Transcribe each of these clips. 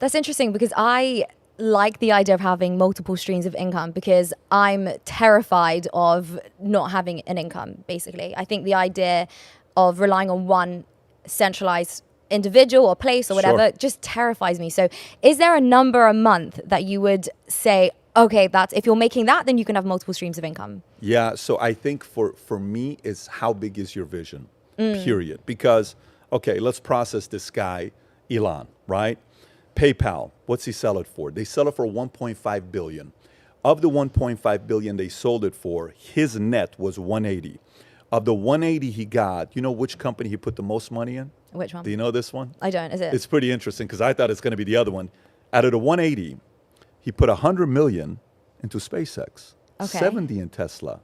That's interesting because I like the idea of having multiple streams of income because I'm terrified of not having an income, basically. I think the idea of relying on one centralized individual or place or whatever just terrifies me. So is there a number a month that you would say, okay, that's if you're making that, then you can have multiple streams of income? Yeah, so I think for me is how big is your vision, period. Because, okay, let's process this guy, Elon, right? PayPal, what's he sell it for? They sell it for 1.5 billion. Of the 1.5 billion they sold it for, his net was 180. Of the 180 he got, you know which company he put the most money in? Which one? Do you know this one? I don't. Is it? It's pretty interesting because I thought it's going to be the other one. Out of the 180, he put 100 million into SpaceX, 70 in Tesla,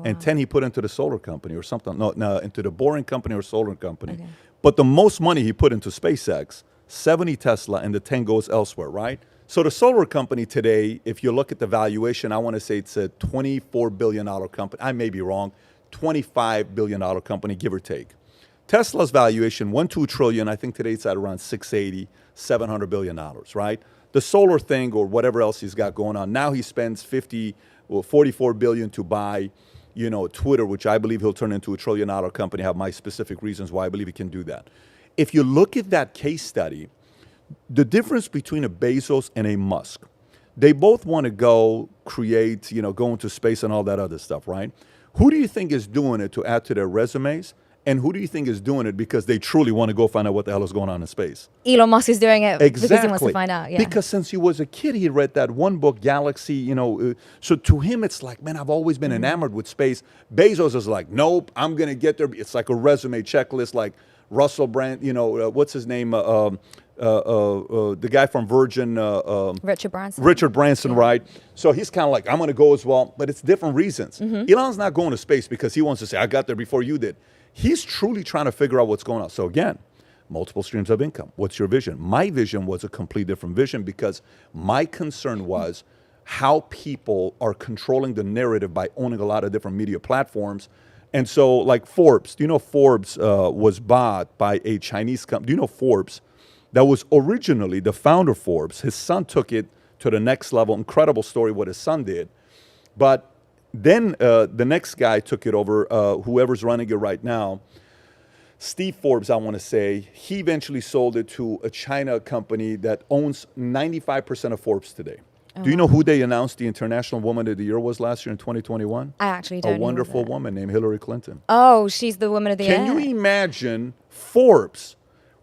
and 10 he put into the solar company or something. No, into the boring company or solar company. Okay. But the most money he put into SpaceX, 70 Tesla, and the 10 goes elsewhere, right? So the solar company today, if you look at the valuation, I want to say it's a $24 billion company. I may be wrong. $25 billion company, give or take. Tesla's valuation, $1.2 trillion. I think today it's at around 680, $700 billion, right? The solar thing or whatever else he's got going on. Now he spends 44 billion to buy, Twitter, which I believe he'll turn into a $1 trillion company. I have my specific reasons why I believe he can do that. If you look at that case study, the difference between a Bezos and a Musk, they both want to go create, go into space and all that other stuff, right? Who do you think is doing it to add to their resumes? And who do you think is doing it because they truly want to go find out what the hell is going on in space? Elon Musk is doing it because he wants to find out. Yeah. Because since he was a kid, he read that one book, Galaxy, so to him, it's like, man, I've always been enamored with space. Bezos is like, nope, I'm going to get there. It's like a resume checklist, like Russell Brand, what's his name? The guy from Virgin. Richard Branson. Richard Branson, right? So he's kind of like, I'm going to go as well, but it's different reasons. Elon's not going to space because he wants to say, I got there before you did. He's truly trying to figure out what's going on. So again, multiple streams of income. What's your vision? My vision was a complete different vision because my concern was how people are controlling the narrative by owning a lot of different media platforms. And so like Forbes, do you know Forbes was bought by a Chinese company? Do you know Forbes? That was originally the founder of Forbes. His son took it to the next level. Incredible story what his son did. But then the next guy took it over, whoever's running it right now. Steve Forbes, I want to say, he eventually sold it to a China company that owns 95% of Forbes today. Do you know who they announced the International Woman of the Year was last year in 2021? I actually don't know. A wonderful woman named Hillary Clinton. Oh, she's the Woman of the Year. Can you imagine Forbes,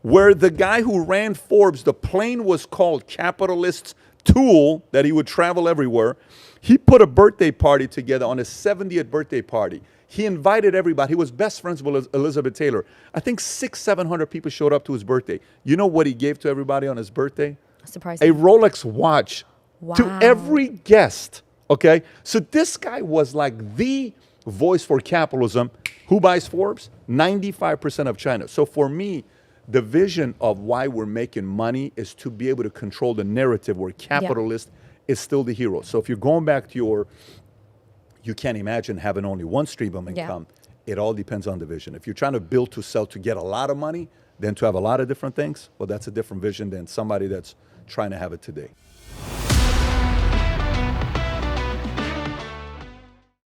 where the guy who ran Forbes, the plane was called Capitalist's Tool, that he would travel everywhere. He put a birthday party together on his 70th birthday party. He invited everybody. He was best friends with Elizabeth Taylor. I think 600-700 people showed up to his birthday. You know what he gave to everybody on his birthday? Surprising. A Rolex watch to every guest. Okay? So this guy was like the voice for capitalism. Who buys Forbes? 95% of China. So for me, the vision of why we're making money is to be able to control the narrative where capitalist is still the hero. So if you're going back to you can't imagine having only one stream of income. It all depends on the vision. If you're trying to build to sell to get a lot of money, then to have a lot of different things, well, that's a different vision than somebody that's trying to have it today.